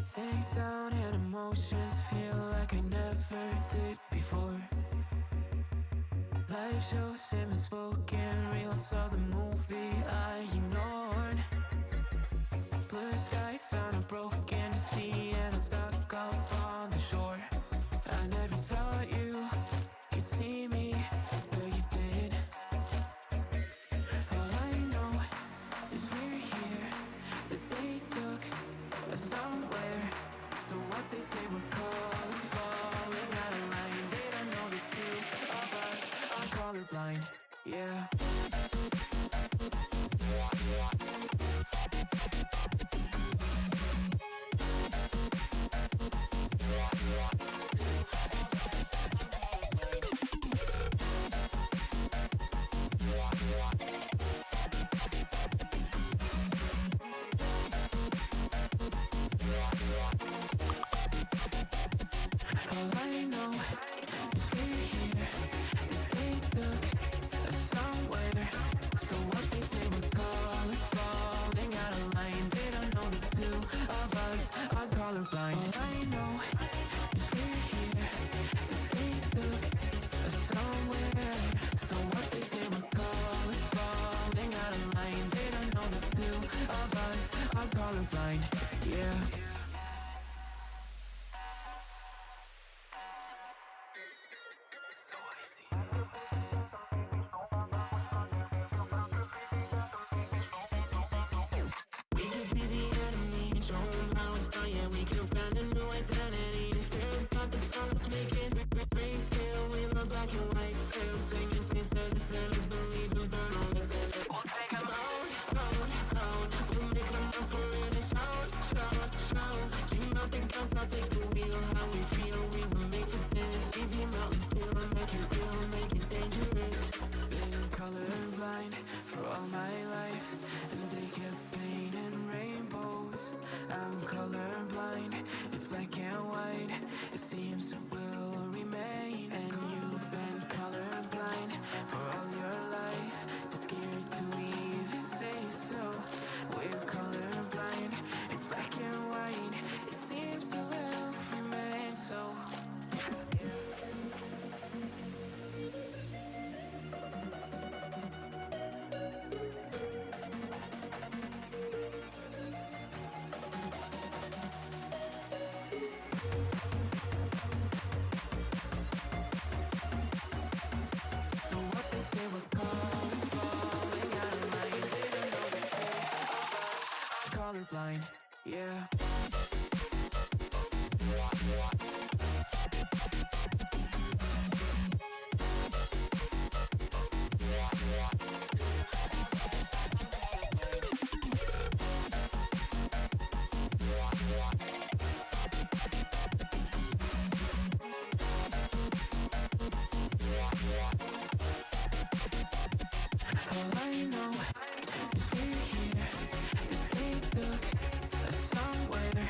Sink down and emotions feel like I never did before. Live shows and spoken reels of the movie I ignored. Blue skies on a broken sea and I'm stuck up on the shore. I never thought you could see me, but you did. All I know is we're here, that they took us somewhere. So what they say we're called is falling out of line. They don't know the two of us are colorblind, yeah. All I know is we're here, that they took us somewhere. So what they say we're called is falling out of line. They don't know the two of us are colorblind. All I know is we're here, that they took us somewhere. So what they say we're called is falling out of line. They don't know the two of us are colorblind, yeah. So I see. We could be the enemy and show 'em how it's done. Yeah, we could brand a new identity and tear apart the song that's making grayscale. We love black and white scale, singing saints of the sinners, believe and burn all that's in it. We'll take 'em out, out, out. We'll make 'em up for it and shout, shout, shout. Keep out the guns, I'll take the wheel. How we feel, we were made for this. Keep your mountains still and make it real, make it dangerous. Been colorblind for all my life, and they kept painting rainbows. I'm colorblind, it's black and white. It seems it will remain. And you've been colorblind for all your life. Too scared to even say so. We're colorblind, it's black and white. It seems it will remain so. So what they say we're called is falling out of line. They don't know the two of us are colorblind, yeah. All I know is we're here, that they took us somewhere.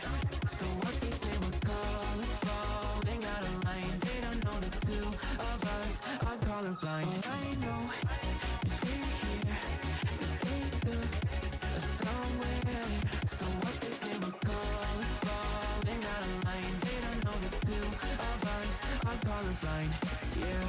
So what they say we're called is falling out of line. They don't know the two of us are colorblind. All I know is we're here, that they took us somewhere. So what they say we're called is falling out of line. They don't know the two of us are colorblind, yeah.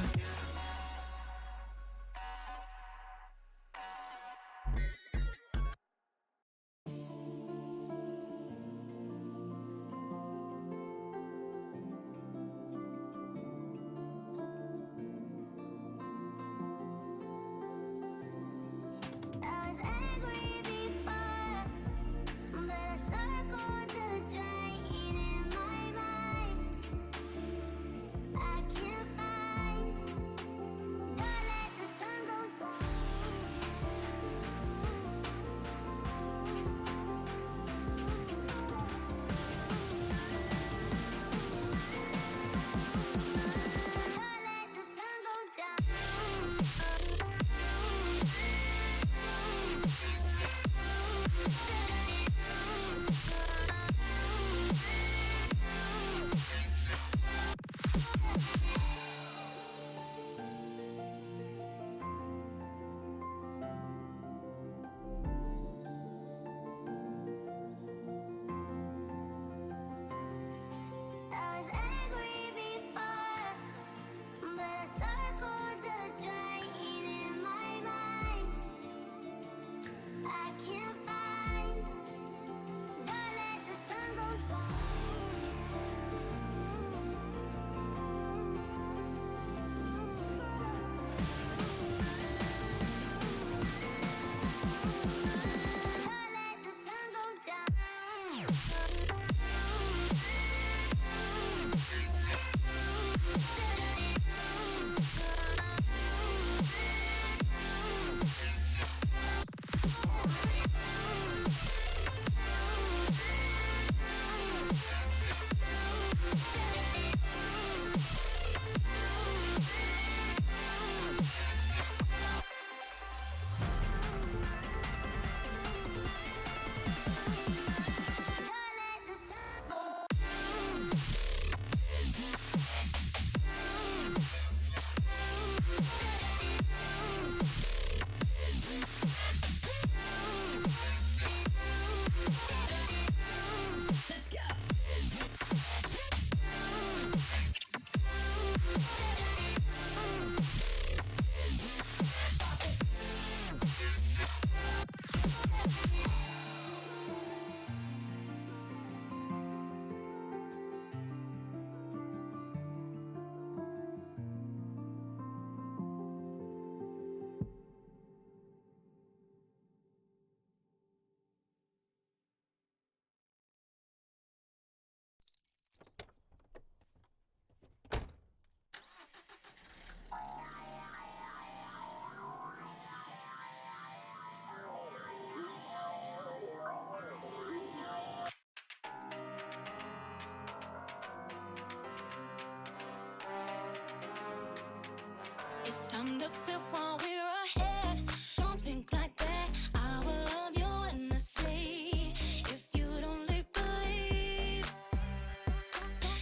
Time to quit while we're ahead. Don't think like that. I will love you endlessly. If you don't believe,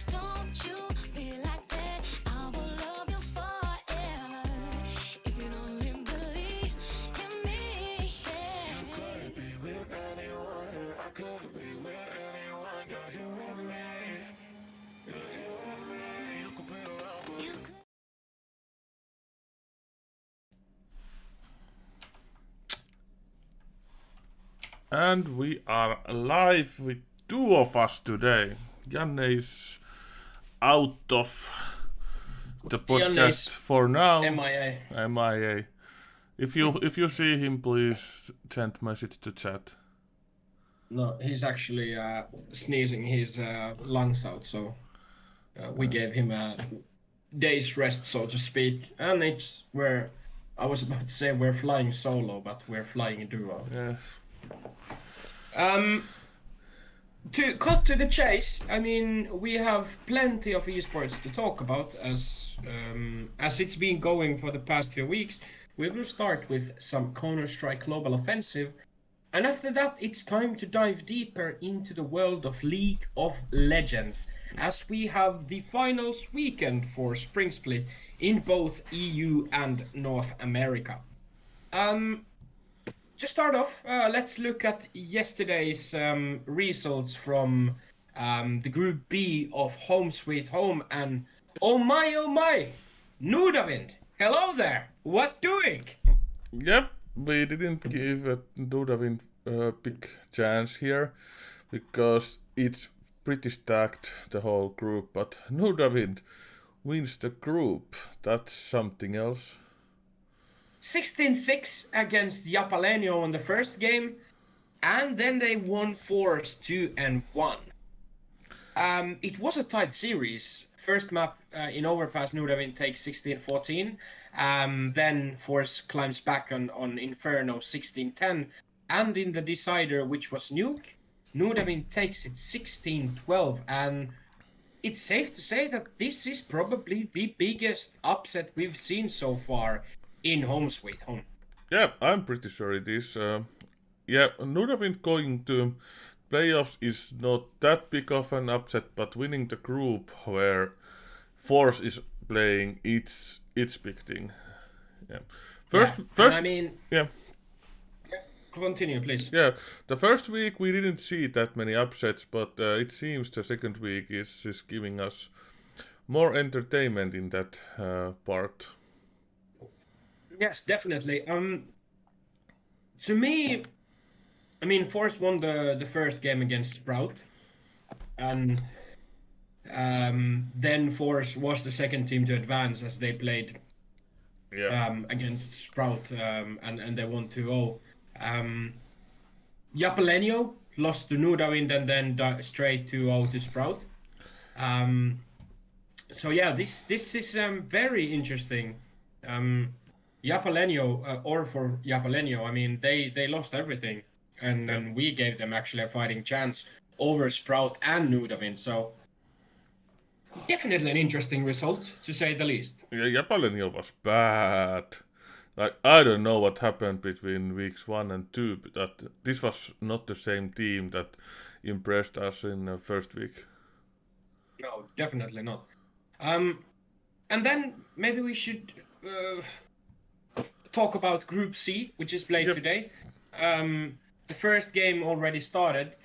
don't you be like that. I will love you forever. If you don't believe in me, yeah. You could be with anyone. I could be with anyone. You're here with me. You're here with me. You could be around with me. And we are live with two of us today. Janne is out of the podcast for now. MIA. MIA. If you see him, please send message to chat. No, he's actually sneezing his lungs out, so we gave him a day's rest, so to speak. And it's where I was about to say we're flying solo, but we're flying duo. Yes. To cut to the chase, I mean, we have plenty of esports to talk about as it's been going for the past few weeks. We will start with some Counter-Strike Global Offensive, and after that, it's time to dive deeper into the world of League of Legends, as we have the finals weekend for Spring Split in both EU and North America. To start off, let's look at yesterday's results from the Group B of Home Sweet Home, and oh my, Nudavind, hello there, what doing? Yep, we didn't give Dudavind a big chance here because it's pretty stacked, the whole group, but Nudavind wins the group. That's something else. 16-6 against Japalenio in the first game, and then they won forZe 2-1. It was a tight series. First map in Overpass, Nudavind takes 16-14. Then forZe climbs back on Inferno 16-10. And in the decider, which was Nuke, Nudavind takes it 16-12. And it's safe to say that this is probably the biggest upset we've seen so far in Home Sweet Home. Yeah, I'm pretty sure it is. Nudavind going to playoffs is not that big of an upset, but winning the group where forZe is playing, it's big thing. Yeah. First, I mean, yeah. Continue, please. Yeah, the first week we didn't see that many upsets, but it seems the second week is giving us more entertainment in that part. Yes, definitely. To me, I mean, forZe won the first game against Sprout, and then forZe was the second team to advance as they played against Sprout, and they won 2-0. Japalenio lost to Nudavind and then straight 2-0 to Sprout. So yeah, this is very interesting. Japalenio, or for Japalenio, I mean, they lost everything, and we gave them actually a fighting chance over Sprout and Nudavind, so definitely an interesting result, to say the least. Yeah, Japalenio was bad. Like, I don't know what happened between weeks 1 and 2, but that this was not the same team that impressed us in the first week. No, definitely not. And then maybe we should talk about Group C, which is played today. The first game already started.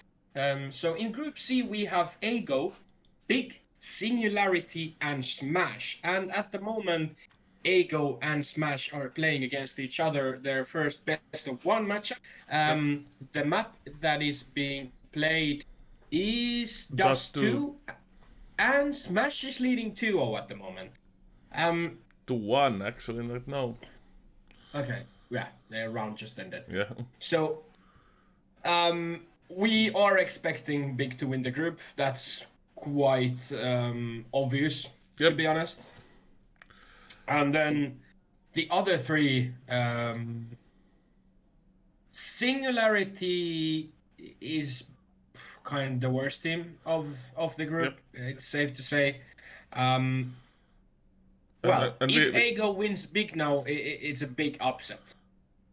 So in Group C, we have Ago, Big, Singularity, and Smash. And at the moment, Ago and Smash are playing against each other, their first best-of-1 matchup. The map that is being played is Dust 2, and Smash is leading 2-0 at the moment. 2-1, actually, not now. Okay, yeah, their round just ended. Yeah. So, we are expecting Big to win the group. That's quite obvious, to be honest. And then the other three, Singularity is kind of the worst team of the group. It's safe to say. Well, and if Ago wins big now, it's a big upset.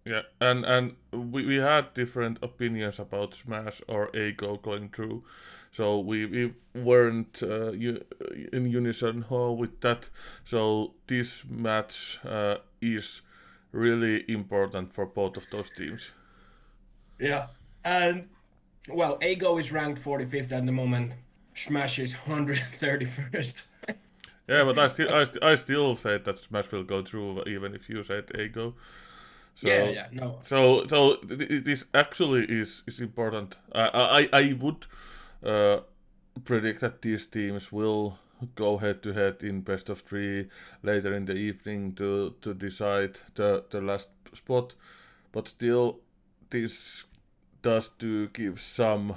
yeah, and we had different opinions about Smash or Ago going through, so we weren't in unison with that. So this match is really important for both of those teams. Yeah. And well, Ago is ranked 45th at the moment. Smash is 131st. Yeah, but I still say that Smash will go through even if you said Ago. So Yeah, no. this actually is important. I would predict that these teams will go head to head in best of three later in the evening to decide the last spot. But still, this does to give some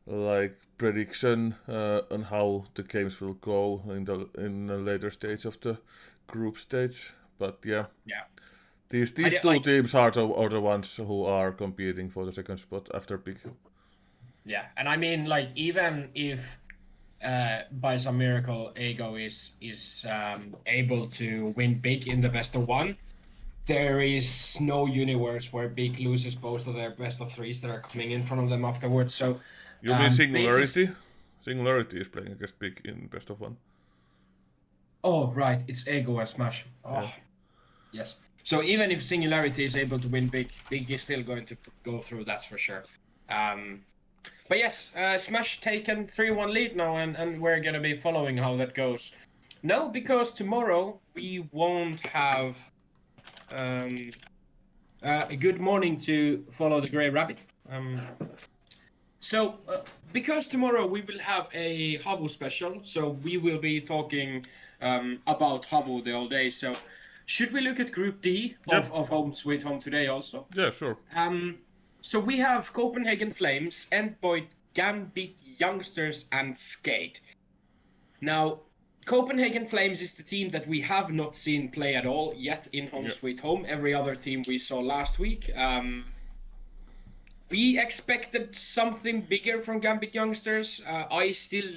like prediction on how the games will go in the later stage of the group stage. But yeah, Yeah. these two teams are the ones who are competing for the second spot after big. Yeah, and I mean, like, even if by some miracle Ago is able to win big in the best of one, there is no universe where big loses both of their best of threes that are coming in front of them afterwards. So You mean big is. Singularity? Singularity is playing against big in best of one. Oh, right, it's Ego and Smash. Oh, Yeah. yes. So even if Singularity is able to win big, Big is still going to go through, that's for sure. But yes, Smash taken 3-1 lead now, and we're going to be following how that goes. No, because tomorrow we won't have a good morning to follow the Grey Rabbit. So, because tomorrow we will have a Havu special, so we will be talking about Havu the whole day. So, should we look at Group D Yep. of Home Sweet Home today also? Yeah, sure. So we have Copenhagen Flames, Endpoint, Gambit, Youngsters, and Skate. Now, Copenhagen Flames is the team that we have not seen play at all yet in Home Sweet Home. Every other team we saw last week. We expected something bigger from Gambit Youngsters. I still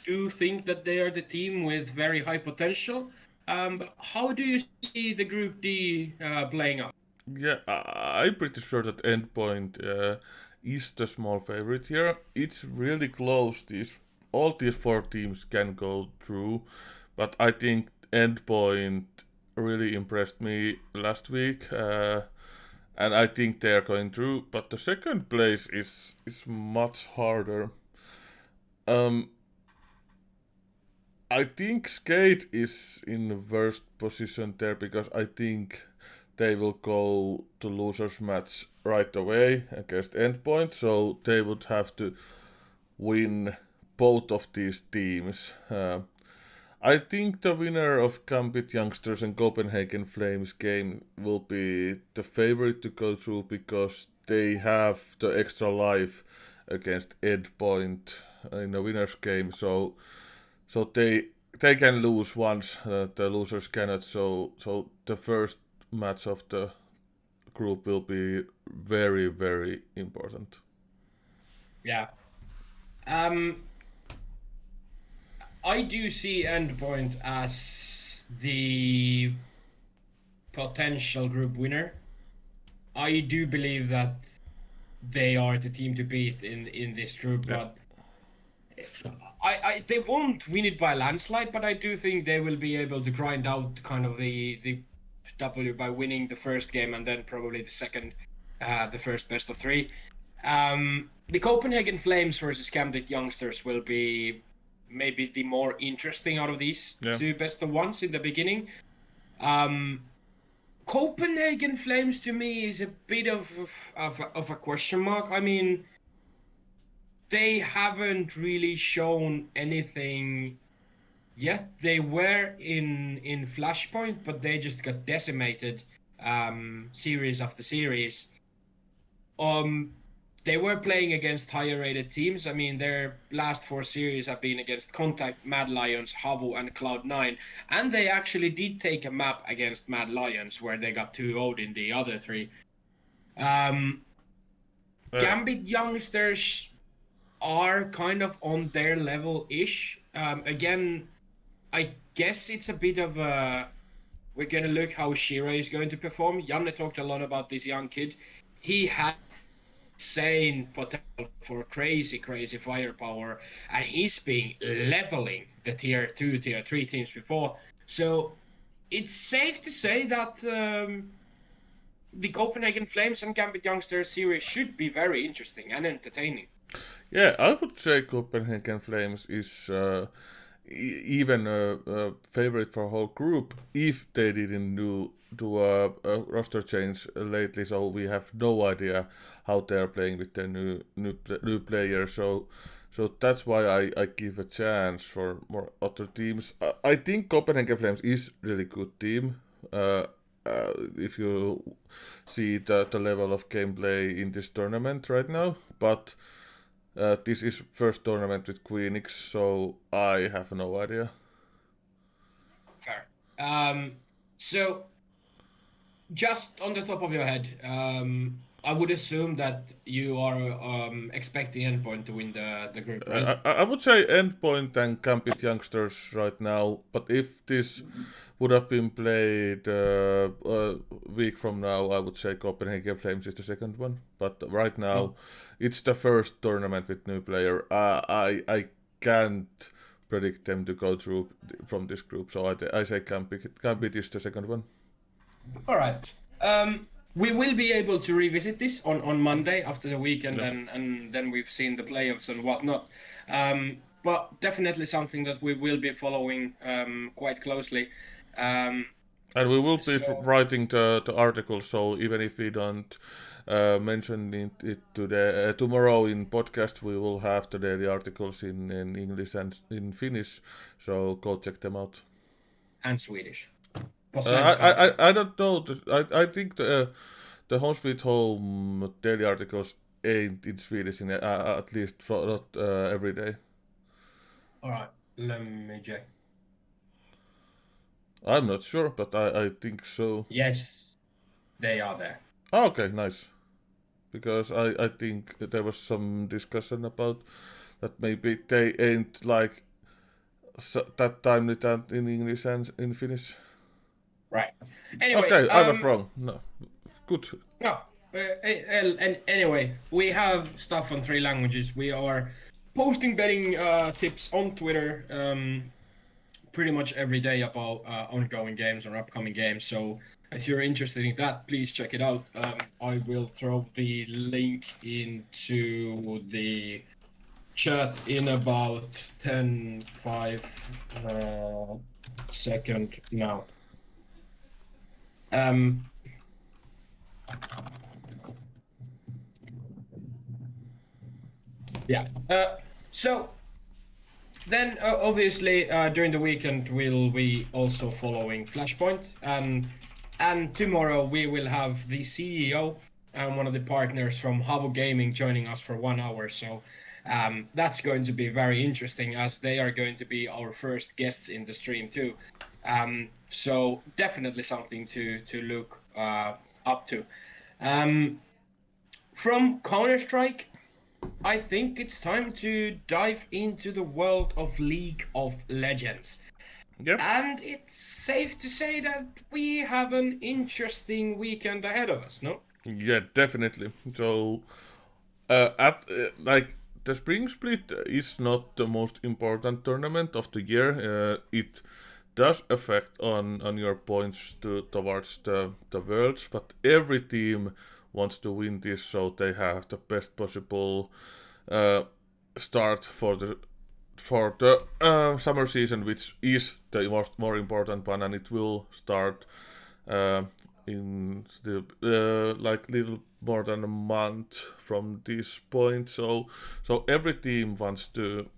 do think that they are the team with very high potential. But how do you see the Group D playing out? Yeah, I'm pretty sure that Endpoint is the small favorite here. It's really close. All these four teams can go through, but I think Endpoint really impressed me last week, and I think they are going through. But the second place is much harder. Um, I think Skate is in the worst position there because I think they will go to losers match right away against Endpoint, so they would have to win both of these teams. I think the winner of Gambit Youngsters and Copenhagen Flames game will be the favorite to go through because they have the extra life against Endpoint in the winners game, so they can lose once, the losers cannot. So the first match of the group will be very very important. Yeah. I do see Endpoint as the potential group winner. I do believe that they are the team to beat in this group, Yeah. but they won't win it by landslide, but I do think they will be able to grind out kind of the W by winning the first game and then probably the second, the first best of three. The Copenhagen Flames versus Gambit Youngsters will be maybe the more interesting out of these two best of ones in the beginning. Copenhagen Flames to me is a bit of a question mark. I mean, they haven't really shown anything yet. They were in Flashpoint, but they just got decimated series after series. They were playing against higher rated teams. I mean, their last four series have been against Contact, Mad Lions, Havu, and Cloud9. And they actually did take a map against Mad Lions where they got 2-0'd in the other three. Gambit Youngsters are kind of on their level-ish. Again, I guess it's a bit of a. We're gonna look how Shira is going to perform. Janne talked a lot about this young kid. He has insane potential for crazy, crazy firepower, and he's been leveling the tier 2, tier 3 teams before. So it's safe to say that the Copenhagen Flames and Gambit Youngsters series should be very interesting and entertaining. Yeah, I would say Copenhagen Flames is even a favorite for whole group if they didn't do a roster change lately. So we have no idea how they are playing with their new players. So that's why I give a chance for more other teams. I think Copenhagen Flames is really good team. If you see the level of gameplay in this tournament right now, but this is first tournament with Queenix, so I have no idea. Fair. So just on the top of your head, I would assume that you are expecting Endpoint to win the group, right? I would say Endpoint and Gambit Youngsters right now, but if this would have been played a week from now, I would say Copenhagen Flames is the second one. But right now, it's the first tournament with new player. I can't predict them to go through from this group, so I say Gambit is the second one. All right. We will be able to revisit this on Monday after the weekend, and then we've seen the playoffs and whatnot. But definitely something that we will be following quite closely. And we will be writing the article, so even if we don't mention it today, tomorrow in podcast, we will have the daily articles in English and in Finnish, so go check them out. And Swedish. I don't know. I think the Home Sweet Home daily articles ain't in Swedish, at least for not every day. All right, let me check. I'm not sure, but I think so. Yes, they are there. Oh, okay, nice. Because I think there was some discussion about that maybe they ain't like that timely in English and in Finnish. Right. Anyway. Okay, I was wrong. No, good. No. And anyway, we have stuff on 3 languages. We are posting betting tips on Twitter pretty much every day about ongoing games or upcoming games. So if you're interested in that, please check it out. I will throw the link into the chat in about 5 seconds now. Yeah. So then, obviously, during the weekend, we'll be also following Flashpoint. And tomorrow we will have the CEO and one of the partners from Havo Gaming joining us for 1 hour. So that's going to be very interesting, as they are going to be our first guests in the stream too. So definitely something to look up to. From Counter-Strike, I think it's time to dive into the world of League of Legends. Yep. And it's safe to say that we have an interesting weekend ahead of us, no? Yeah, definitely. So, like the spring split is not the most important tournament of the year. It does affect on your points towards the worlds, but every team wants to win this, so they have the best possible start for the summer season, which is the more important one, and it will start in the like little more than a month from this point. So every team wants to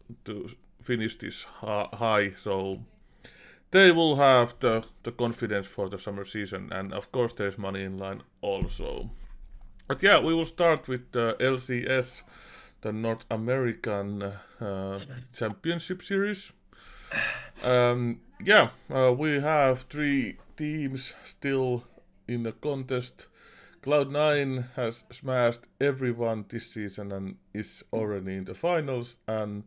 finish this high, so they will have the confidence for the summer season, and of course there's money in line also. But yeah, we will start with the LCS, the North American Championship Series. We have 3 teams still in the contest. Cloud9 has smashed everyone this season and is already in the finals, and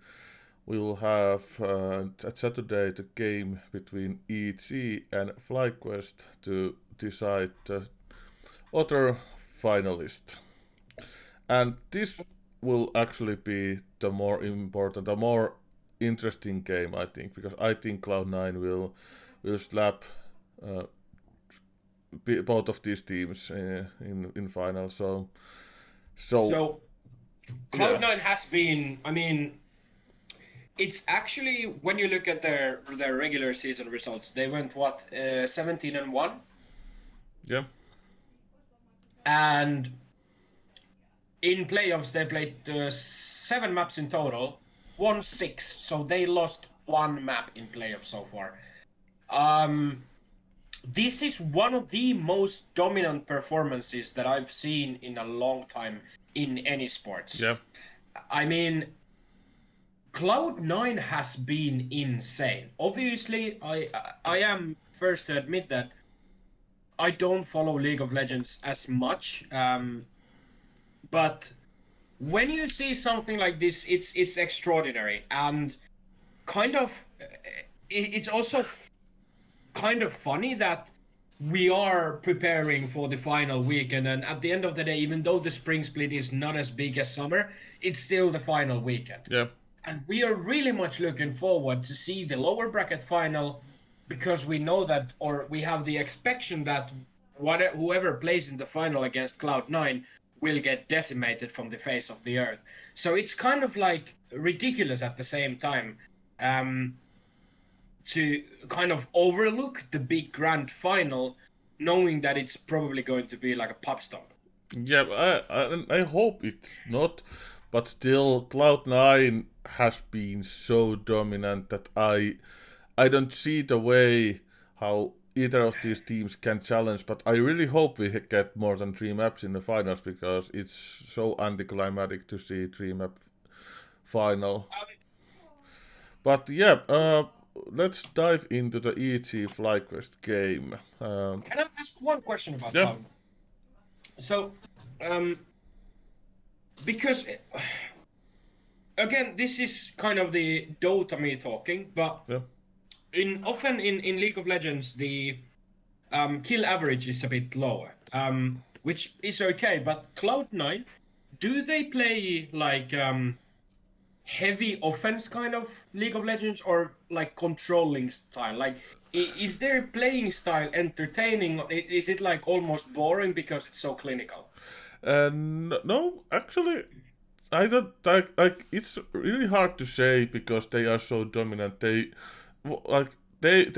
we'll have at Saturday the game between EG and FlyQuest to decide the other finalist. And this will actually be the more important, the more interesting game, I think, because I think Cloud9 will slap both of these teams in final. So Cloud9 yeah. has been, I mean, it's actually, when you look at their regular season results, they went 17-1, Yeah. and in playoffs they played 7 maps in total, won 6, so they lost 1 map in playoffs so far. This is one of the most dominant performances that I've seen in a long time in any sports. Yeah. I mean, Cloud9 has been insane. Obviously, I am first to admit that I don't follow League of Legends as much, but when you see something like this, it's extraordinary, and kind of it's also kind of funny that we are preparing for the final weekend, and at the end of the day, even though the spring split is not as big as summer, it's still the final weekend. Yeah. And we are really much looking forward to see the lower bracket final, because we know that, or we have the expectation that whoever plays in the final against Cloud9 will get decimated from the face of the earth. So it's kind of like ridiculous at the same time to kind of overlook the big grand final, knowing that it's probably going to be like a pub stomp. Yeah, I hope it's not, but still, Cloud9 has been so dominant that I don't see the way how either of these teams can challenge. But I really hope we get more than 3 maps in the finals, because it's so anticlimactic to see 3 map final. But yeah, let's dive into the EG FlyQuest game. Can I ask one question about Yeah. Cloud? So, because again, this is kind of the Dota me talking, but Yeah. often in League of Legends, the kill average is a bit lower, which is okay. But Cloud9, do they play like heavy offense kind of League of Legends, or like controlling style? Like, is their playing style entertaining? Is it like almost boring because it's so clinical? No, actually, I don't like. It's really hard to say because they are so dominant. They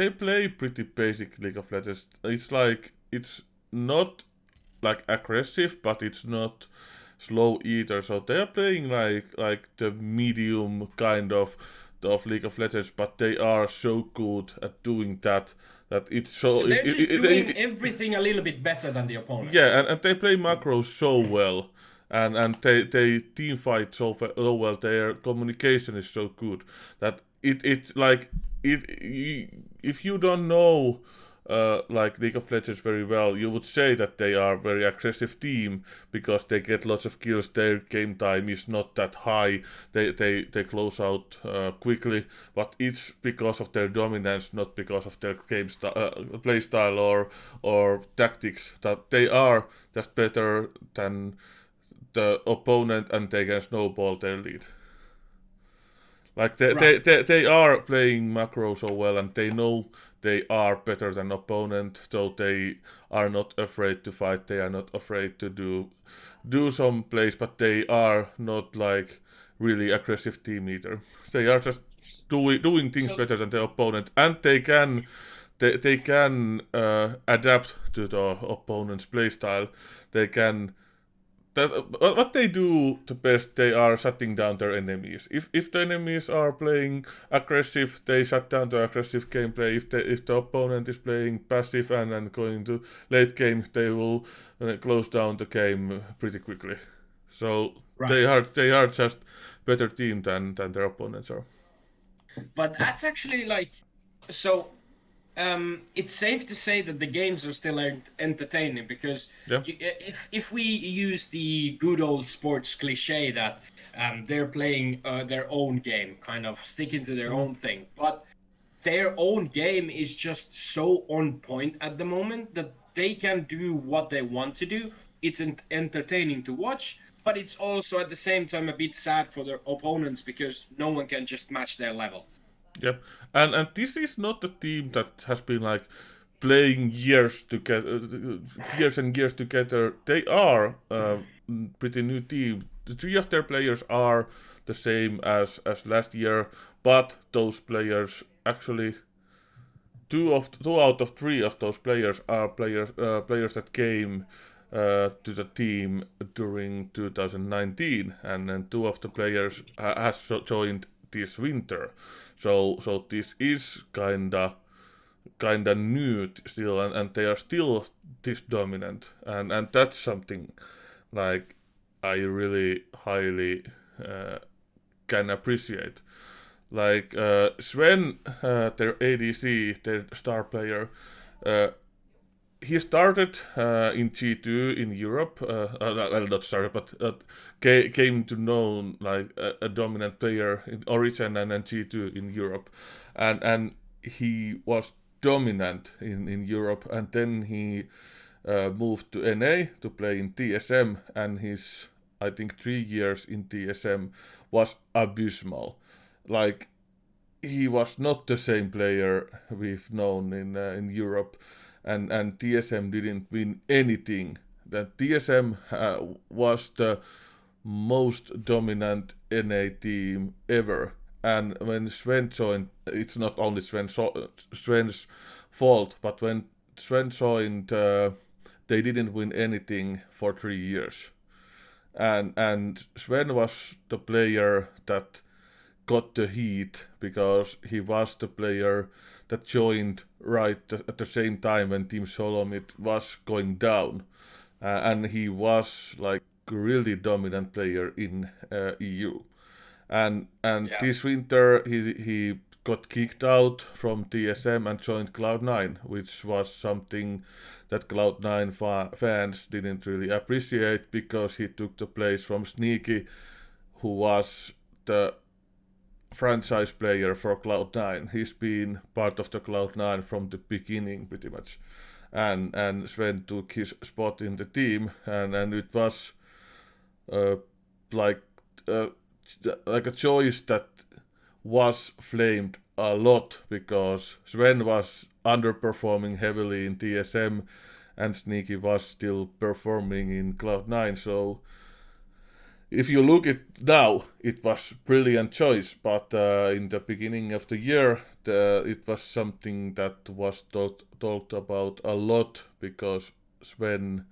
play pretty basic League of Legends. It's like it's not like aggressive, but it's not slow either. So they are playing like the medium kind of League of Legends, but they are so good at doing that it's so. So they're just doing everything a little bit better than the opponent. Yeah, and they play macros so well, and they team fight so well. Their communication is so good that it's like if you don't know like League of Legends very well, you would say that they are a very aggressive team because they get lots of kills. Their game time is not that high. They close out quickly, but it's because of their dominance, not because of their play style or tactics. That they are just better than the opponent, and they can snowball their lead. Like they are playing macro so well, and they know they are better than opponent, so they are not afraid to fight. They are not afraid to do some plays, but they are not like really aggressive team either. They are just doing things better than the opponent, and they can adapt to the opponent's playstyle. They can what they do the best, they are shutting down their enemies. If the enemies are playing aggressive, they shut down the aggressive gameplay. If the opponent is playing passive and going to late game, they will close down the game pretty quickly. So Right. they are just better team than their opponents are. But that's actually like, so it's safe to say that the games are still entertaining because Yeah. if we use the good old sports cliche that they're playing their own game, kind of sticking to their own thing, but their own game is just so on point at the moment that they can do what they want to do. It's entertaining to watch, but it's also at the same time a bit sad for their opponents because no one can just match their level. Yep. And this is not a team that has been like playing years together, years and years together. They are pretty new team. The three of their players are the same as last year, but those players actually two out of three of those players are players that came to the team during 2019, and then two of the players has joined this winter. So this is kinda new still, and they are still this dominant, and that's something like I really highly can appreciate. Like Sven, their ADC, their star player, uh, he started in G2 in Europe. Well, not started, but came to know like a dominant player in Origin and then G2 in Europe, and he was dominant in Europe, and then he moved to NA to play in TSM, and his I think 3 years in TSM was abysmal. Like he was not the same player we've known in Europe, and TSM didn't win anything. That TSM was the most dominant NA team ever. And when Sven joined, it's not only Sven's fault, but when Sven joined, they didn't win anything for 3 years. And Sven was the player that got the heat because he was the player that joined right at the same time when Team Solomid was going down, and he was like really dominant player in EU. And Yeah. this winter he got kicked out from TSM and joined Cloud9, which was something that Cloud9 fans didn't really appreciate because he took the place from Sneaky, who was the franchise player for Cloud9. He's been part of the Cloud9 from the beginning, pretty much. And Sven took his spot in the team, and it was uh, like uh, like a choice that was flamed a lot because Sven was underperforming heavily in TSM, and Sneaky was still performing in Cloud9. So if you look at now, it was brilliant choice, but in the beginning of the year, it was something that was talked about a lot because Sven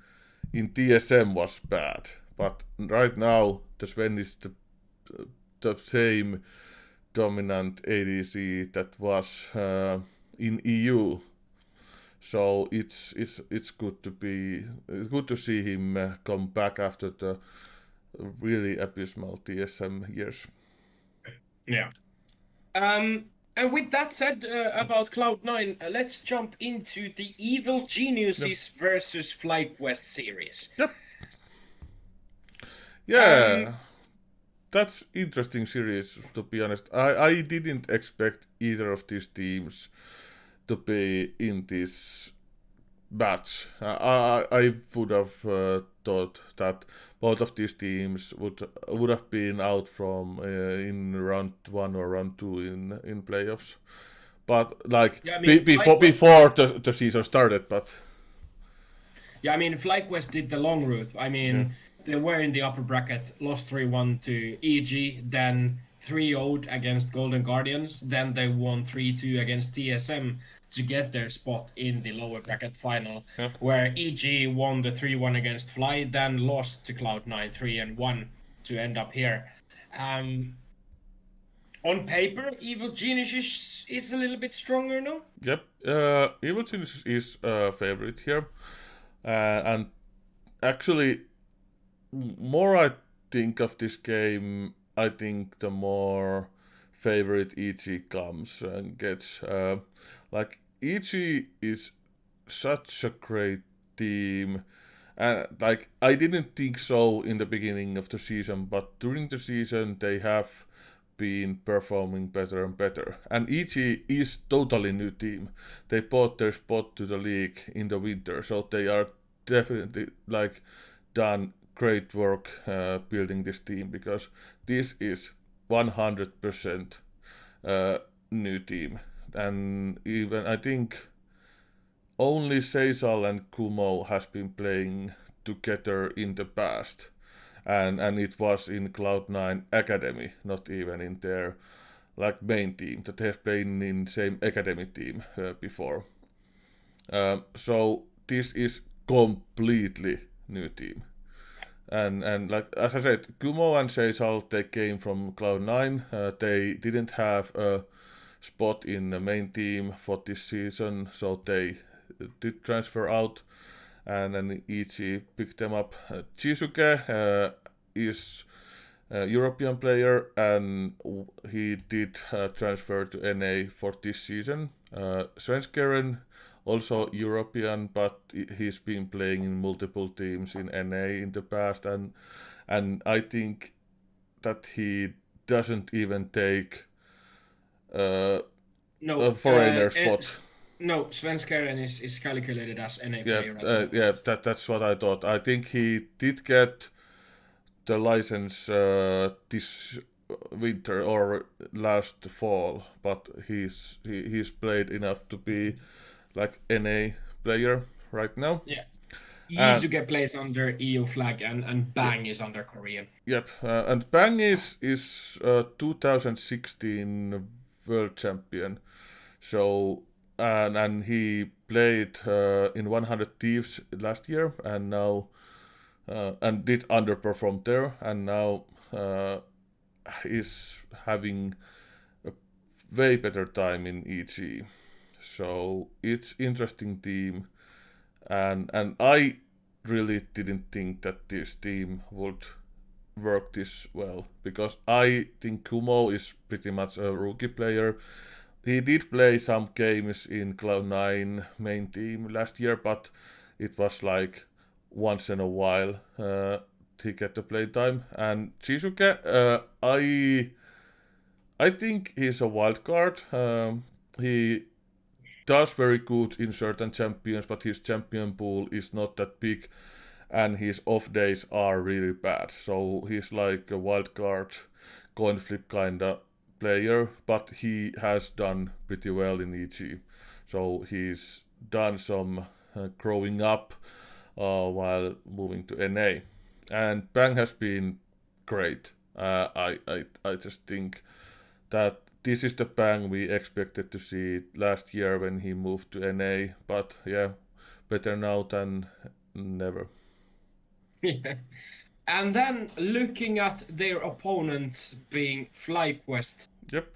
in TSM was bad, but right now the Sven is the same dominant ADC that was in EU. So it's good to see him come back after the really abysmal TSM years. Yeah. And with that said about Cloud9, let's jump into the Evil Geniuses versus FlyQuest series. Yep. Yeah, that's interesting series to be honest. I didn't expect either of these teams to be in this match. I would have thought that both of these teams would have been out from in round one or round two in playoffs. But like Yeah, I mean, before the season started, but yeah, I mean, FlyQuest did the long route. I mean, yeah. they were in the upper bracket, lost 3-1 to EG, then 3-0 against Golden Guardians, then they won 3-2 against TSM to get their spot in the lower bracket final, Yeah. where EG won the 3-1 against Fly, then lost to Cloud9 3-1 to end up here. On paper, Evil Genius is a little bit stronger, no? Yep. Evil Genius is favorite here, and actually, more I think of this game, I think the more favorite EG comes and gets. Like EG is such a great team. And like I didn't think so in the beginning of the season, but during the season they have been performing better and better. And EG is totally new team. They bought their spot to the league in the winter, so they are definitely like done great work building this team, because this is 100% new team. And even I think only Seisal and Kumo has been playing together in the past, and it was in Cloud9 Academy, not even in their like main team. That they have played in same academy team before. So this is completely new team. And like as I said, Kumo and Seisal, they came from Cloud9. They didn't have a spot in the main team for this season, so they did transfer out, and then EG picked them up. Chisuke is a European player, and he did transfer to NA for this season. Svenskeren, also European, but he's been playing in multiple teams in NA in the past, and I think that he doesn't even take a foreigner spot. No, Svenskeren is calculated as NA player. Yeah, that's what I thought. I think he did get the license this winter or last fall, but he's played enough to be like NA player right now. Yeah. Yizuke plays under EU flag, and Bang is under Korean. Yep, and Bang is 2016 world champion. So and he played in 100 Thieves last year, and now and did underperform there, and now is having a way better time in EG. So it's interesting team, and I really didn't think that this team would work this well, because I think Kumo is pretty much a rookie player. He did play some games in Cloud9 main team last year, but it was like once in a while he get the play time. And Chisuke, I think he's a wild card. He does very good in certain champions, but his champion pool is not that big, and his off days are really bad. So he's like a wild card, coin flip kinda player, but he has done pretty well in EG. So he's done some growing up while moving to NA. And Bang has been great. I just think that this is the Bang we expected to see last year when he moved to NA. But yeah, better now than never. Yeah. And then looking at their opponents being FlyQuest, Yep.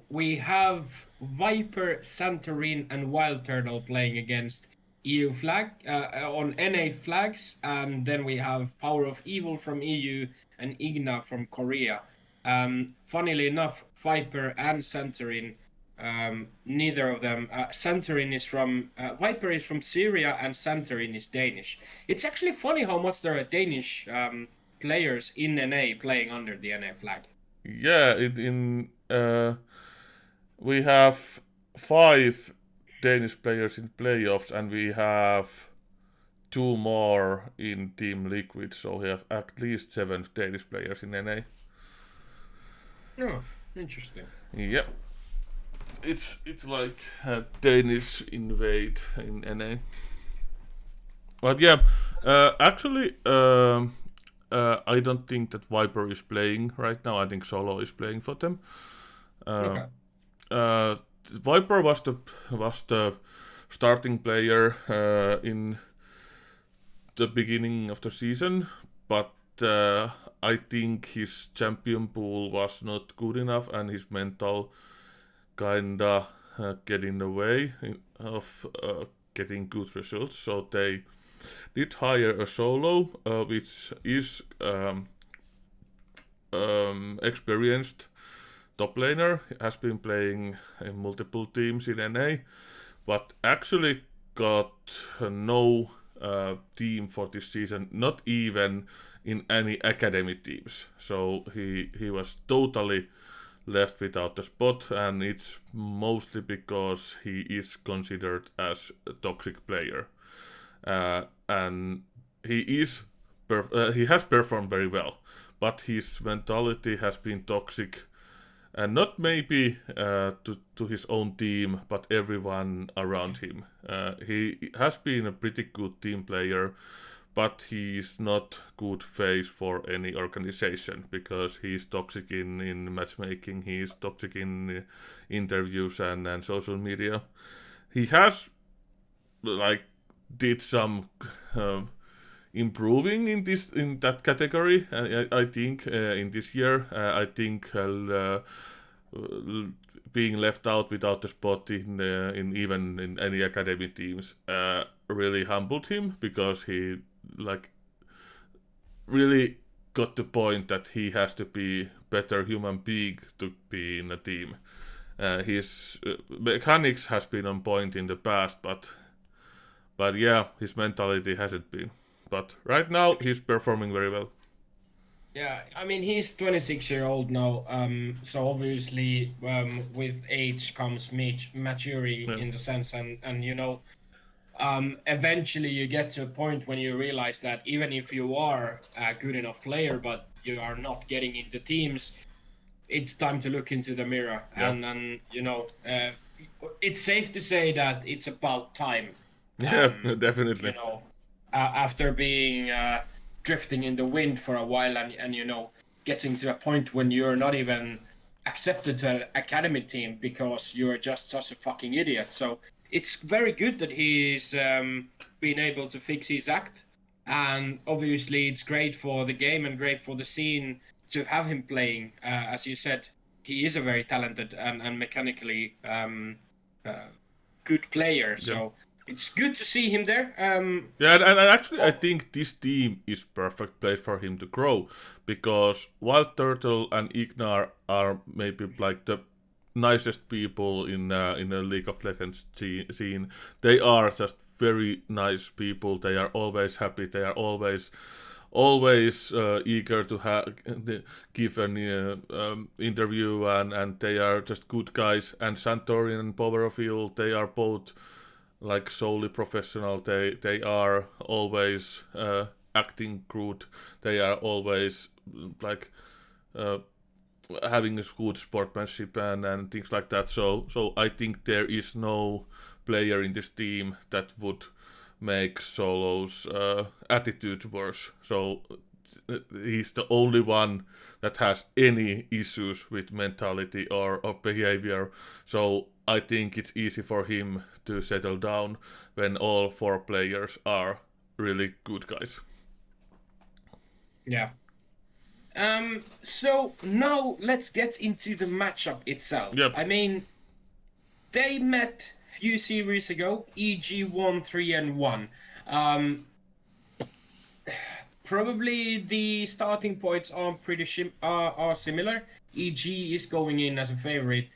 we have Viper, Santorin, and Wild Turtle playing against EU flag on NA flags, and then we have Power of Evil from EU and Igna from Korea. Funnily enough, Viper and Santorin, neither of them. Santorin is from Viper is from Syria, and Santorin is Danish. It's actually funny how much there are Danish players in NA playing under the NA flag. Yeah, we have 5 Danish players in playoffs, and we have 2 more in Team Liquid, so we have at least 7 Danish players in NA. Oh, interesting. Yep. It's like Danish invade in NA. But yeah, actually, I don't think that Viper is playing right now. I think Solo is playing for them. Okay. Viper was the starting player in the beginning of the season, but I think his champion pool was not good enough, and his mental kinda get in the way of getting good results. So they did hire a solo, which is experienced top laner, has been playing in multiple teams in NA, but actually got no team for this season, not even in any academy teams. So he was totally left without the spot, and it's mostly because he is considered as a toxic player, and he has performed very well, but his mentality has been toxic, and not maybe to his own team, but everyone around him. He has been a pretty good team player, but he is not good face for any organization because he is toxic in matchmaking, he is toxic in interviews and social media. He has like did some improving in that category. I think in this year, I think being left out without a spot in even in any academy teams really humbled him, because he like really got the point that he has to be better human being to be in a team. His mechanics has been on point in the past, but yeah, his mentality hasn't been. But right now he's performing very well. Yeah, I mean he's 26-year-old now, so obviously with age comes maturity in the sense, and you know, eventually you get to a point when you realize that even if you are a good enough player, but you are not getting into teams, it's time to look into the mirror, Yeah. and you know, it's safe to say that it's about time. Yeah, You definitely. know, after being drifting in the wind for a while, and you know, getting to a point when you're not even accepted to an academy team because you're just such a fucking idiot. So it's very good that he's been able to fix his act, and obviously it's great for the game and great for the scene to have him playing. As you said, he is a very talented and mechanically good player. Yeah. So it's good to see him there. Yeah, and actually, I think this team is perfect place for him to grow, because Wild Turtle and Ignar are maybe like the nicest people in the League of Legends scene. They are just very nice people. They are always happy. They are always eager to give an interview, and they are just good guys. And Santorin and Powerfield, they are both like solely professional. They are always acting good. They are always like having a good sportsmanship and things like that. So I think there is no player in this team that would make Solo's attitude worse. So he's the only one that has any issues with mentality or behavior. So I think it's easy for him to settle down when all four players are really good guys. Yeah. So now let's get into the matchup itself. Yep. I mean, they met few series ago. EG won 3-1. Probably the starting points are are similar. EG is going in as a favorite.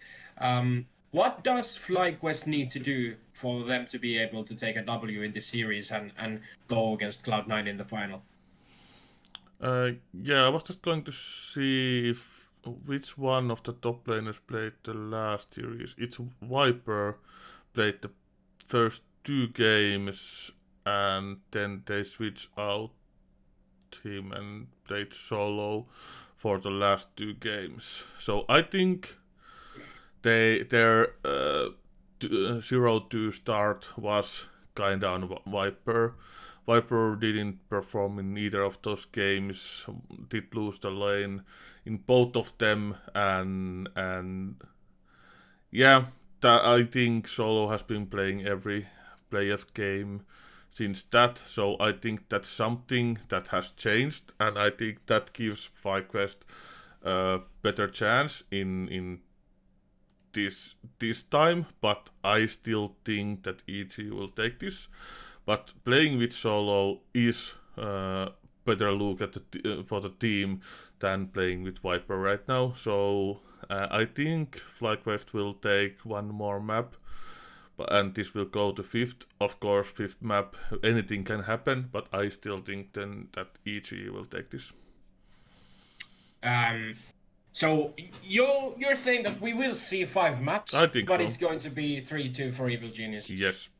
What does FlyQuest need to do for them to be able to take a W in this series and go against Cloud9 in the final? Yeah, I was just going to see if which one of the top laners played the last series. It's Viper played the first two games, and then they switched out him and played solo for the last two games. So I think their 0-2 start was kinda on Viper. Viper didn't perform in either of those games, did lose the lane in both of them, and yeah, I think Solo has been playing every playoff game since that, so I think that's something that has changed, and I think that gives FlyQuest a better chance in this time, but I still think that EG will take this. But playing with Solo is better look at for the team than playing with Viper right now. So I think FlyQuest will take one more map, and this will go to fifth. Of course, fifth map, anything can happen, but I still think then that EG will take this. So you're saying that we will see 5 maps, I think but so. it's going to be 3-2 for Evil Genius. Yes.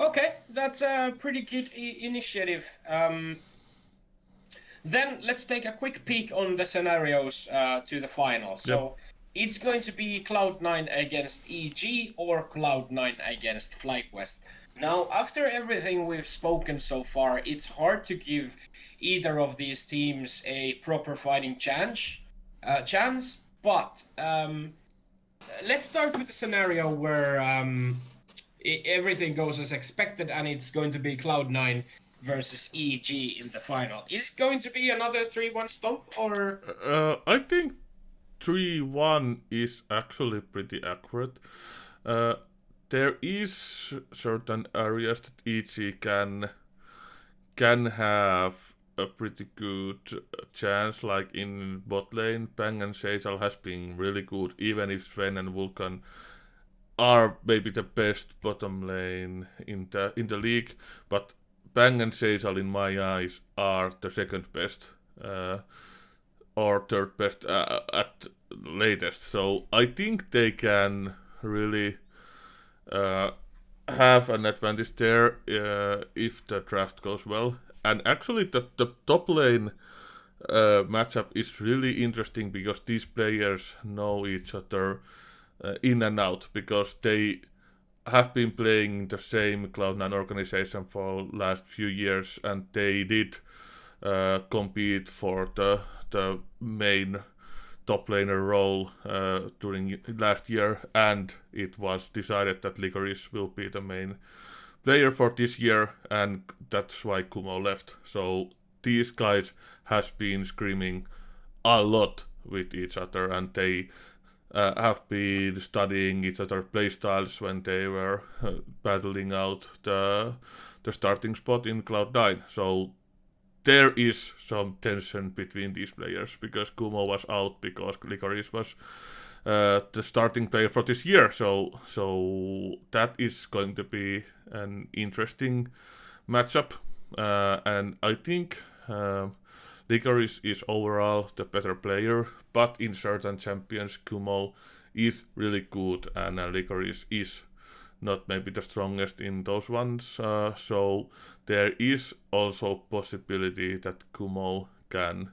Okay, that's a pretty good initiative. Then let's take a quick peek on the scenarios to the final. So it's going to be Cloud9 against EG or Cloud9 against FlyQuest. Now, after everything we've spoken so far, it's hard to give either of these teams a proper fighting chance. But let's start with the scenario where everything goes as expected and it's going to be Cloud9 versus EG in the final. Is it going to be another 3-1 stomp or? I think 3-1 is actually pretty accurate. There is certain areas that EG can have a pretty good chance, like in bot lane. Bang and Seisal has been really good, even if Sven and Vulcan are maybe the best bottom lane in the league, but Bang and Seisal in my eyes are the second best or third best at latest. So I think they can really have an advantage there if the draft goes well. And actually, the top lane matchup is really interesting because these players know each other in and out, because they have been playing the same Cloud9 organization for last few years, and they did compete for the main top laner role during last year, and it was decided that Licorice will be the main player for this year, and that's why Kumo left. So these guys has been screaming a lot with each other, and they have been studying each other's playstyles when they were battling out the starting spot in Cloud9. So there is some tension between these players, because Kumo was out because Licorice was the starting player for this year. So that is going to be an interesting matchup, and I think Licorice is overall the better player, but in certain champions Kumo is really good, and Licorice is not maybe the strongest in those ones. So there is also possibility that Kumo can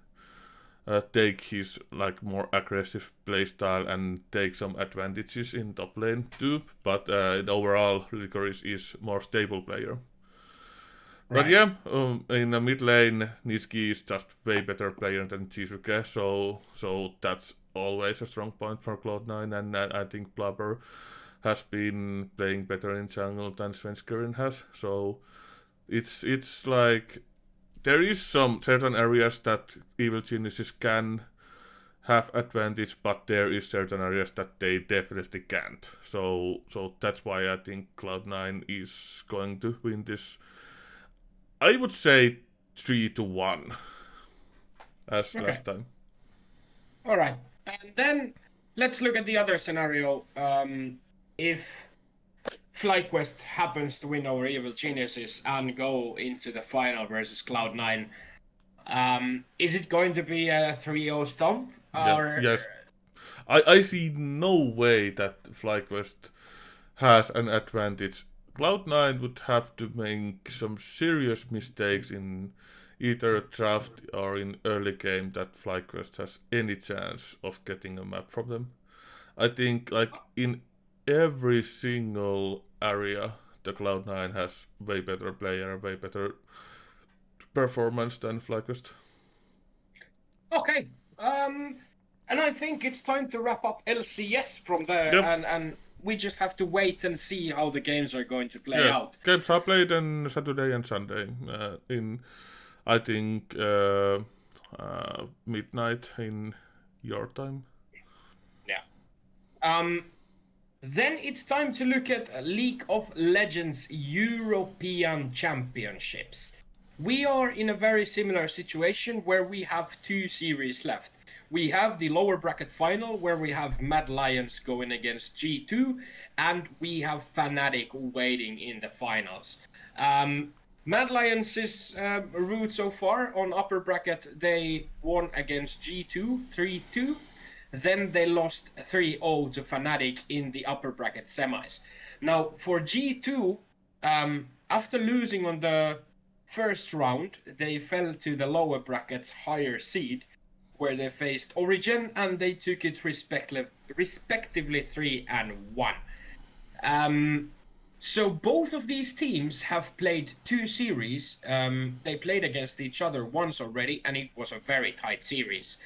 take his like more aggressive playstyle and take some advantages in top lane too. But overall, Licorice is more stable player. But yeah, in the mid lane, Niski is just way better player than Chisuke, so that's always a strong point for Cloud9, and I think Blubber has been playing better in jungle than Svenskeren has. So it's like there is some certain areas that Evil Geniuses can have advantage, but there is certain areas that they definitely can't. So that's why I think Cloud9 is going to win this. I would say 3-1 as last time. All right, and then let's look at the other scenario. If FlyQuest happens to win over Evil Geniuses and go into the final versus Cloud9, is it going to be a 3-0 stomp? Or... Yes. I see no way that FlyQuest has an advantage. Cloud9 would have to make some serious mistakes in either draft or in early game that FlyQuest has any chance of getting a map from them. I think like in every single area, the Cloud9 has way better player, way better performance than FlyQuest. Okay. And I think it's time to wrap up LCS from there, and we just have to wait and see how the games are going to play out. Games are played on Saturday and Sunday in, I think, midnight in your time. Yeah. Then it's time to look at League of Legends European Championships. We are in a very similar situation where we have 2 series left. we have the lower bracket final where we have Mad Lions going against G2, and we have Fnatic waiting in the finals. Mad Lions' route so far on upper bracket, they won against G2 3-2. Then they lost 3-0 to Fnatic in the upper bracket semis. Now, for G2, after losing on the first round, they fell to the lower bracket's higher seed, where they faced Origin, and they took it respectively 3-1. So both of these teams have played 2 series. They played against each other once already, and it was a very tight series.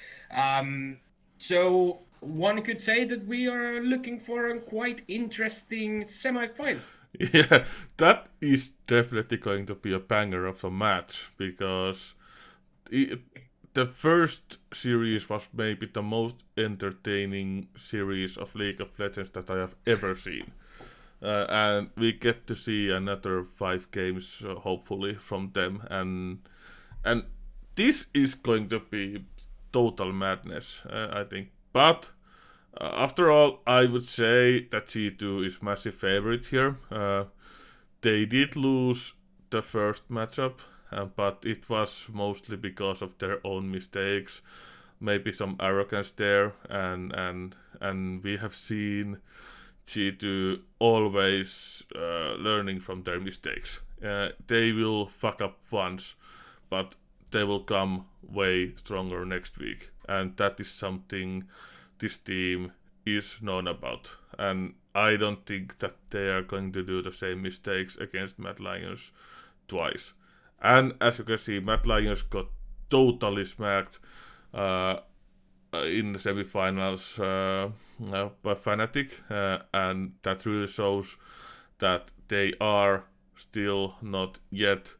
So one could say that we are looking for a quite interesting semi-final. Yeah, that is definitely going to be a banger of a match, because the first series was maybe the most entertaining series of League of Legends that I have ever seen. And we get to see another 5 games, hopefully, from them, and this is going to be total madness, I think. But after all, I would say that G2 is massive favorite here. They did lose the first matchup, but it was mostly because of their own mistakes, maybe some arrogance there, and we have seen G2 always learning from their mistakes. They will fuck up once, but they will come way stronger next week, and that is something this team is known about. And I don't think that they are going to do the same mistakes against Mad Lions twice. And as you can see, Mad Lions got totally smacked in the semifinals by Fnatic, and that really shows that they are still not yet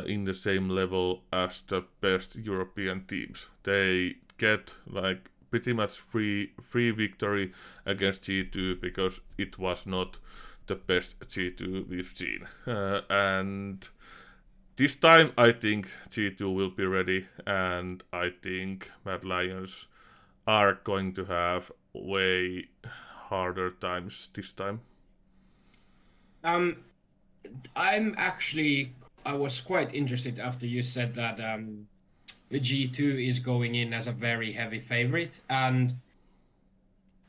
in the same level as the best European teams. They get like pretty much free victory against G2 because it was not the best G2 we've seen. And this time I think G2 will be ready, and I think Mad Lions are going to have way harder times this time. I was quite interested after you said that G2 is going in as a very heavy favorite, and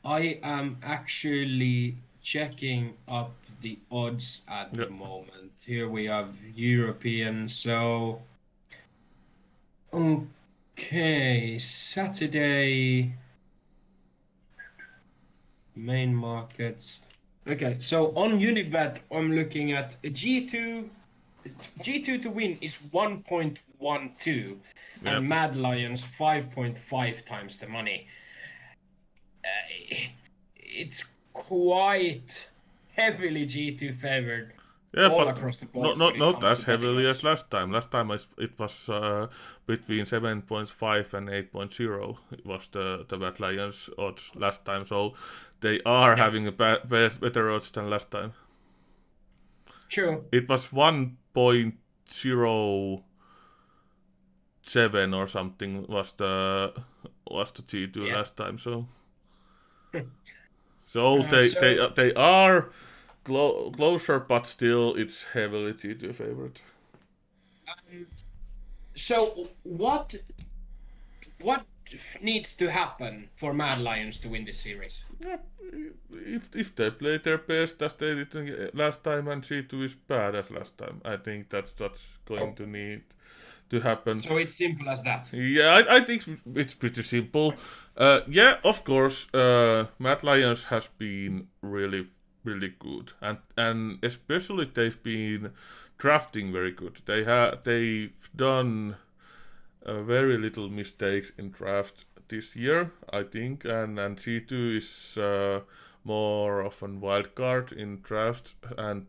I am actually checking up the odds at the moment. Here we have European, so okay, Saturday main markets. Okay, so on Unibet, I'm looking at G2 to win is 1.12, and Mad Lions 5.5 times the money. It's quite heavily G2 favored. Yeah, all but across the board not as heavily as last time. Last time it was between 7.5 and 8.0. It was the Mad Lions odds last time, so they are having a better odds than last time. True. It was 1.07 or something was the G2 last time. So they are closer, but still it's heavily G2 favorite. So what needs to happen for Mad Lions to win this series? Yeah, if they play their best as they did last time, and G2 is bad as last time, I think that's going to need to happen. So it's simple as that. Yeah, I think it's pretty simple. Yeah, of course, Mad Lions has been really good, and especially they've been drafting very good. They've done very little mistakes in draft this year, I think, and G2 is more of a wild card in draft, and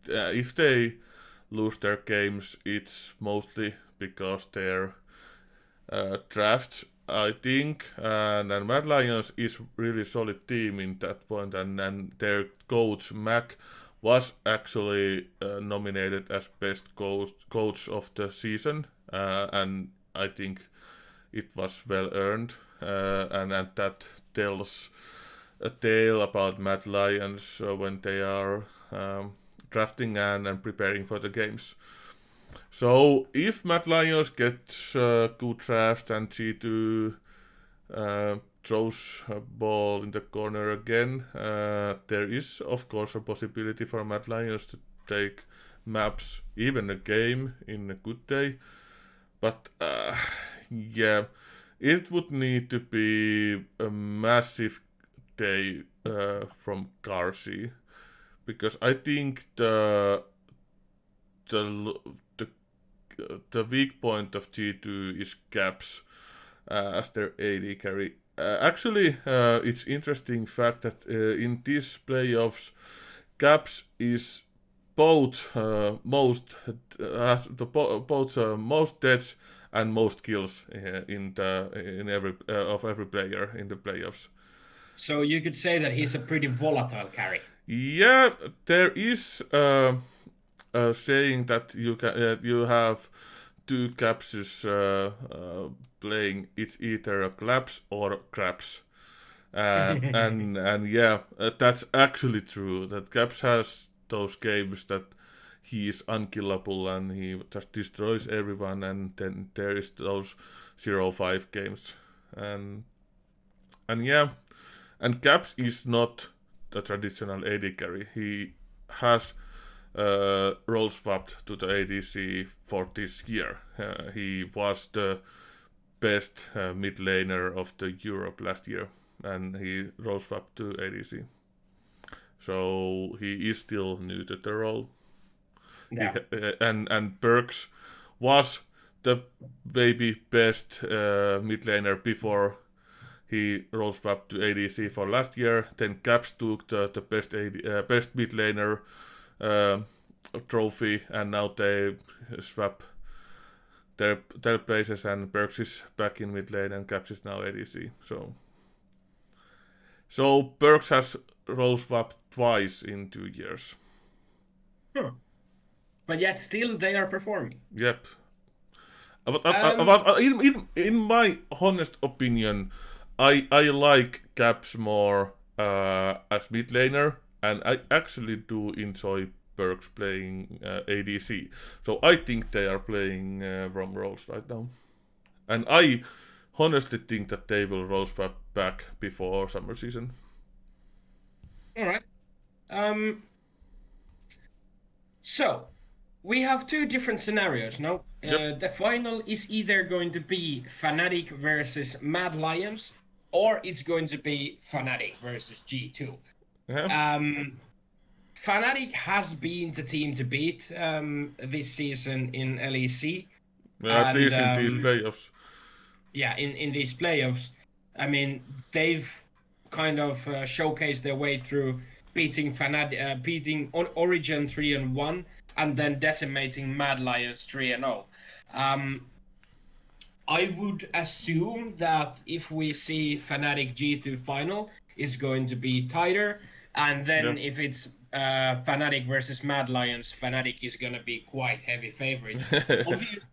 if they lose their games, it's mostly because their drafts, I think, and Mad Lions is really solid team in that point, and their coach Mac was actually nominated as best coach of the season, and I think it was well earned, and that tells a tale about Mad Lions when they are drafting and preparing for the games. So if Mad Lions gets good drafts and G2 throws a ball in the corner again, there is of course a possibility for Mad Lions to take maps, even a game in a good day. But yeah, it would need to be a massive day from forZe, because I think the weak point of G2 is caps as their AD carry. Actually, it's interesting fact that in these playoffs, caps is both most has the both most deaths and most kills in every player in the playoffs. So you could say that he's a pretty volatile carry. Yeah, there is a saying that you have two capses playing. It's either a claps or craps. And yeah, that's actually true. That Caps has those games that he is unkillable and he just destroys everyone, and then there is those 0-5 games, and yeah, and Caps is not the traditional AD carry. He has role swapped to the ADC for this year. He was the best mid laner of the Europe last year, and he role swapped to ADC. So he is still new to the role. Yeah. And Perks was the maybe best mid laner before he role swapped to ADC for last year. Then Caps took the best mid laner trophy, and now they swap their places, and Perks is back in mid lane and Caps is now ADC. So Perks has role swapped twice in 2 years. But yet still they are performing. Yep. In my honest opinion, I like Caps more as mid laner, and I actually do enjoy Perks playing ADC. So I think they are playing wrong roles right now, and I honestly think that they will role swap back before summer season. All right. So we have two different scenarios now. Yep. The final is either going to be Fnatic versus Mad Lions, or it's going to be Fnatic versus G2. Yeah. Fnatic has been the team to beat this season in LEC. At And, least in these playoffs. Yeah, in these playoffs. I mean, they've kind of showcased their way through beating beating Origin 3-1, and then decimating Mad Lions 3-0. I would assume that if we see Fnatic G2 final, it's going to be tighter, and then if it's Fnatic versus Mad Lions, Fnatic is going to be quite heavy favorite.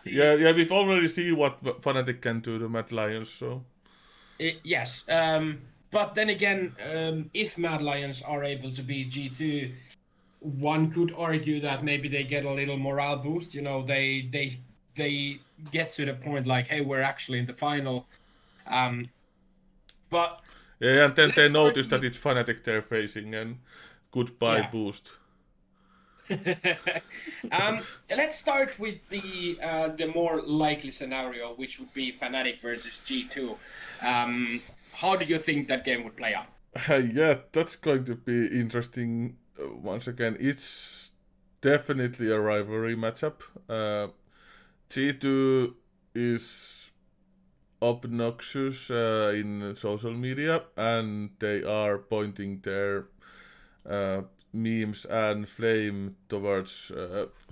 yeah, we've already seen what Fnatic can do to Mad Lions, so. Yes, but then again, if Mad Lions are able to beat G2, one could argue that maybe they get a little morale boost. You know, they get to the point like, hey, we're actually in the final. But yeah, and then they notice that it's Fnatic they're facing, and goodbye boost. Let's start with the more likely scenario, which would be Fnatic versus G2. How do you think that game would play out? Yeah, that's going to be interesting. Once again, it's definitely a rivalry matchup. G2 is obnoxious in social media, and they are pointing their memes and flame towards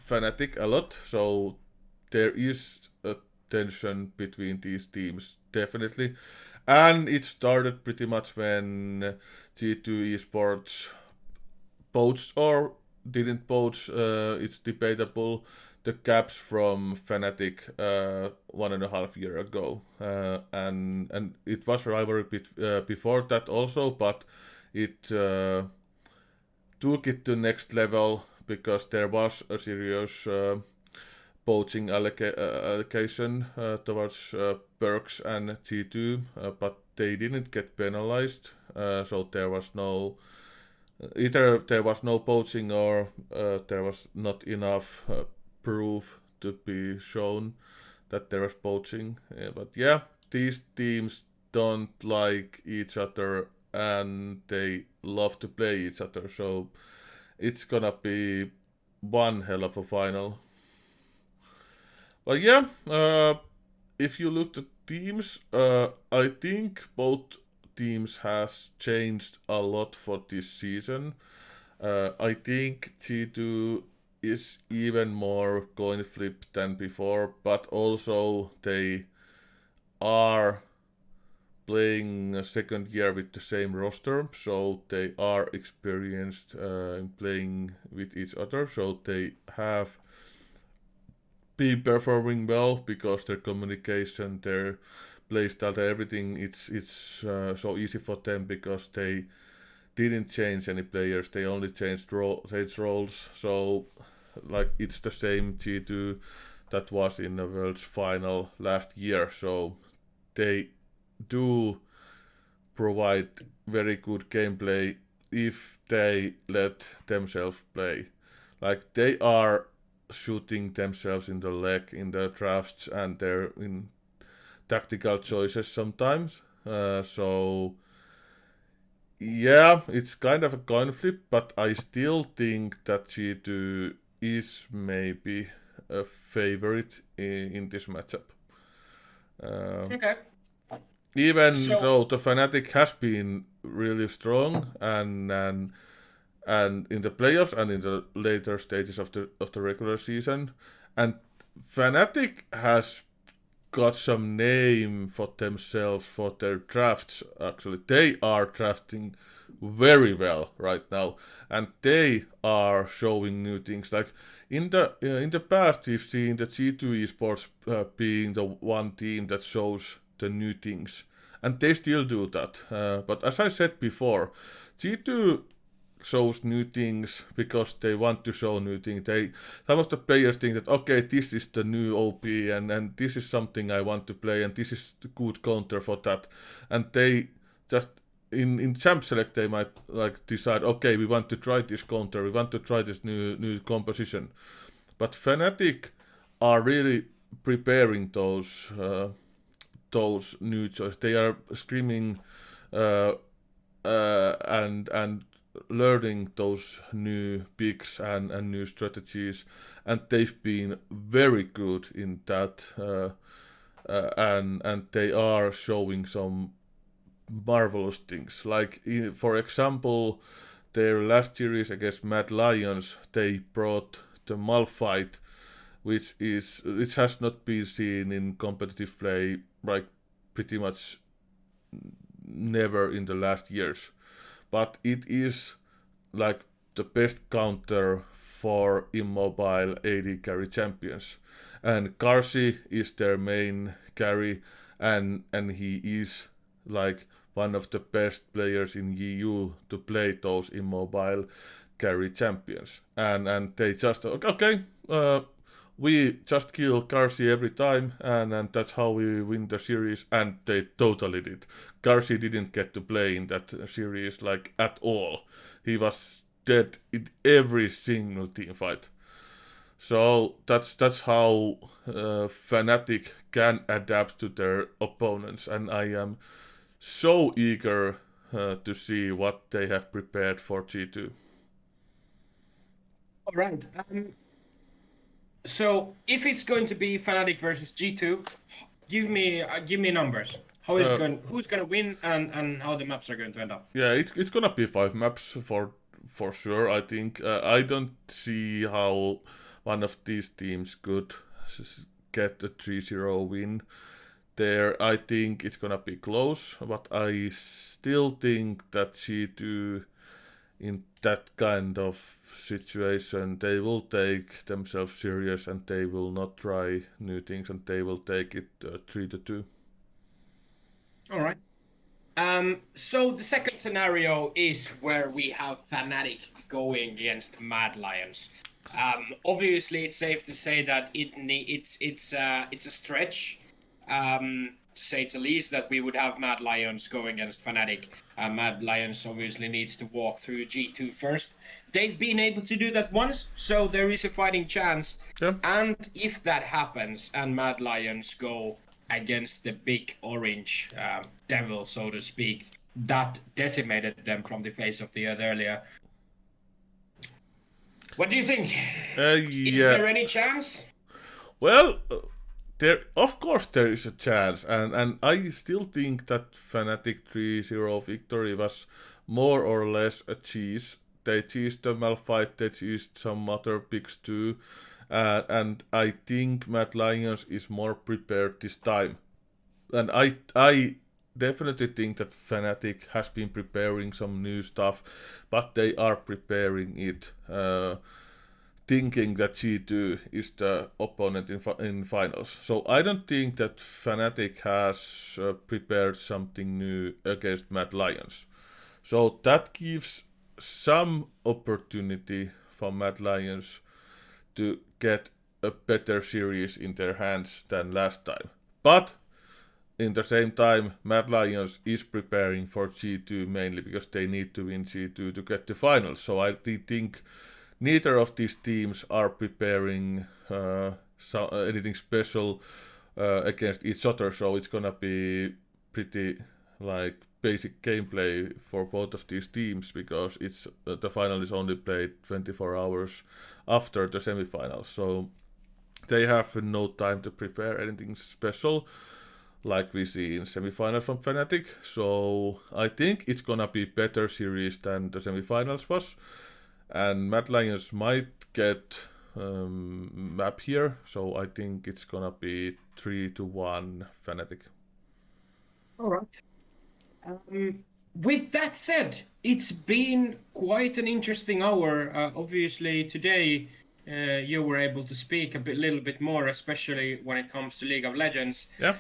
Fnatic a lot. So there is a tension between these teams, definitely. And it started pretty much when G2 Esports poached or didn't poach. It's debatable the caps from Fnatic 1.5 year ago, and it was rivalry before that also, but it took it to next level because there was a serious poaching allocation towards Perks and G2, but they didn't get penalized, so there was no either there was no poaching or there was not enough proof to be shown that there was poaching. But yeah, these teams don't like each other and they love to play each other, so it's gonna be one hell of a final. But yeah, if you look at teams, I think both teams has changed a lot for this season. I think G2 is even more coin flip than before, but also they are playing a second year with the same roster, so they are experienced in playing with each other, so they have been performing well because their communication, their playstyle, everything, it's so easy for them because they didn't change any players, they only changed roles, so like it's the same G2 that was in the World's final last year, so they do provide very good gameplay if they let themselves play. Like they are shooting themselves in the leg in their drafts and their in tactical choices sometimes. So yeah, it's kind of a coin flip, but I still think that G2 is maybe a favorite in this matchup. Okay. Even So though the Fnatic has been really strong and in the playoffs and in the later stages of the regular season, and Fnatic has got some name for themselves for their drafts. Actually, they are drafting very well right now, and they are showing new things. Like in the past, we've seen the G2 Esports being the one team that shows the new things, and they still do that. But as I said before, G2 shows new things because they want to show new things. Some of the players think that okay, this is the new OP and this is something I want to play and this is the good counter for that. And they just in champ select they might like decide okay, we want to try this counter, we want to try this new composition. But Fnatic are really preparing those new choices. They are screaming and learning those new picks and new strategies, and they've been very good in that, and they are showing some marvelous things. Like for example, their last series against Mad Lions, they brought the Malphite, which has not been seen in competitive play like pretty much never in the last years, but it is like the best counter for immobile AD carry champions. And Karsi is their main carry, and he is like one of the best players in EU to play those immobile carry champions. And they just okay, we just kill Karsi every time, and that's how we win the series, and they totally did. Karsi didn't get to play in that series like at all. He was dead in every single team fight. So that's how Fnatic can adapt to their opponents, and I am so eager to see what they have prepared for G2. all right. So if it's going to be Fnatic versus G2, give me numbers. How is who's gonna win and how the maps are going to end up? Yeah, it's gonna be 5 maps for sure. I think I don't see how one of these teams could get a 3-0 win there. I think it's gonna be close, but I still think that G2 in that kind of situation. They will take themselves serious and they will not try new things and they will take it 3-2. All right. So the second scenario is where we have Fnatic going against Mad Lions. Obviously, it's safe to say that it's a stretch, to say the least, that we would have Mad Lions going against Fnatic. Mad Lions obviously needs to walk through G2 first. They've been able to do that once, so there is a fighting chance. Yeah. And if that happens and Mad Lions go against the big orange devil, so to speak, that decimated them from the face of the earth earlier. What do you think? Is there any chance? Well, of course there is a chance, and I still think that Fnatic 3-0 victory was more or less a cheese. They cheesed the Malphite, they cheesed some other picks too, and I think Mad Lions is more prepared this time. And I definitely think that Fnatic has been preparing some new stuff, but they are preparing it thinking that G2 is the opponent in finals. So I don't think that Fnatic has prepared something new against Mad Lions. So that gives some opportunity for Mad Lions to get a better series in their hands than last time. But in the same time, Mad Lions is preparing for G2 mainly because they need to win G2 to get to finals. So I think neither of these teams are preparing anything special against each other. So it's gonna be pretty like basic gameplay for both of these teams because it's the final is only played 24 hours after the semifinals. So they have no time to prepare anything special like we see in semifinals from Fnatic. So I think it's gonna be better series than the semifinals was. And Mad Lions might get map here, so I think it's gonna be 3-1 Fnatic. All right. With that said, it's been quite an interesting hour. Obviously, today you were able to speak a little bit more, especially when it comes to League of Legends. Yeah.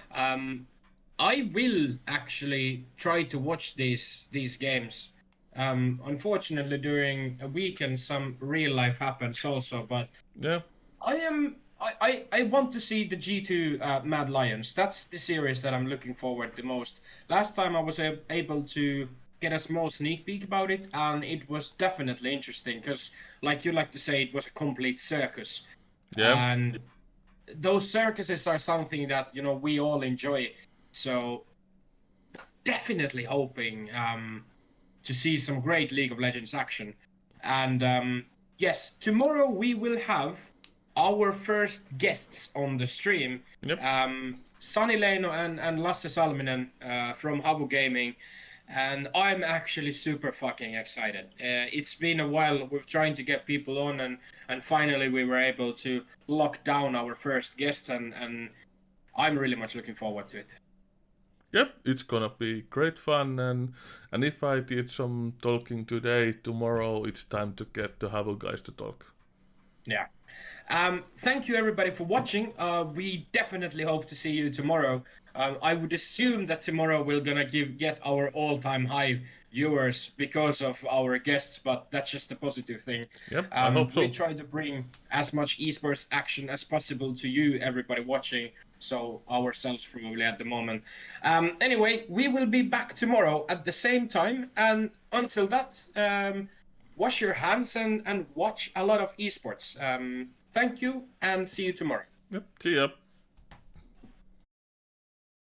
I will actually try to watch these games. Unfortunately, during a weekend, some real life happens also, but Yeah. I want to see the G2 Mad Lions. That's the series that I'm looking forward the most. Last time I was able to get a small sneak peek about it, and it was definitely interesting because, like you like to say, it was a complete circus. Yeah. And those circuses are something that we all enjoy. So definitely hoping to see some great League of Legends action. And yes, tomorrow we will have our first guests on the stream. Yep. Sani Leino and Lasse Salminen from Havu Gaming. And I'm actually super fucking excited. It's been a while. We're trying to get people on, and finally we were able to lock down our first guests, and I'm really much looking forward to it. Yep, it's gonna be great fun, and if I did some talking today, tomorrow it's time to get the Havu guys to talk. Yeah. Thank you everybody for watching. We definitely hope to see you tomorrow. I would assume that tomorrow we're gonna get our all-time high viewers because of our guests, but that's just a positive thing. Yep, I hope so. We try to bring as much esports action as possible to you, everybody watching. So ourselves probably at the moment. Anyway, we will be back tomorrow at the same time, and until that, wash your hands and watch a lot of esports. Thank you, and see you tomorrow. Yep, see ya.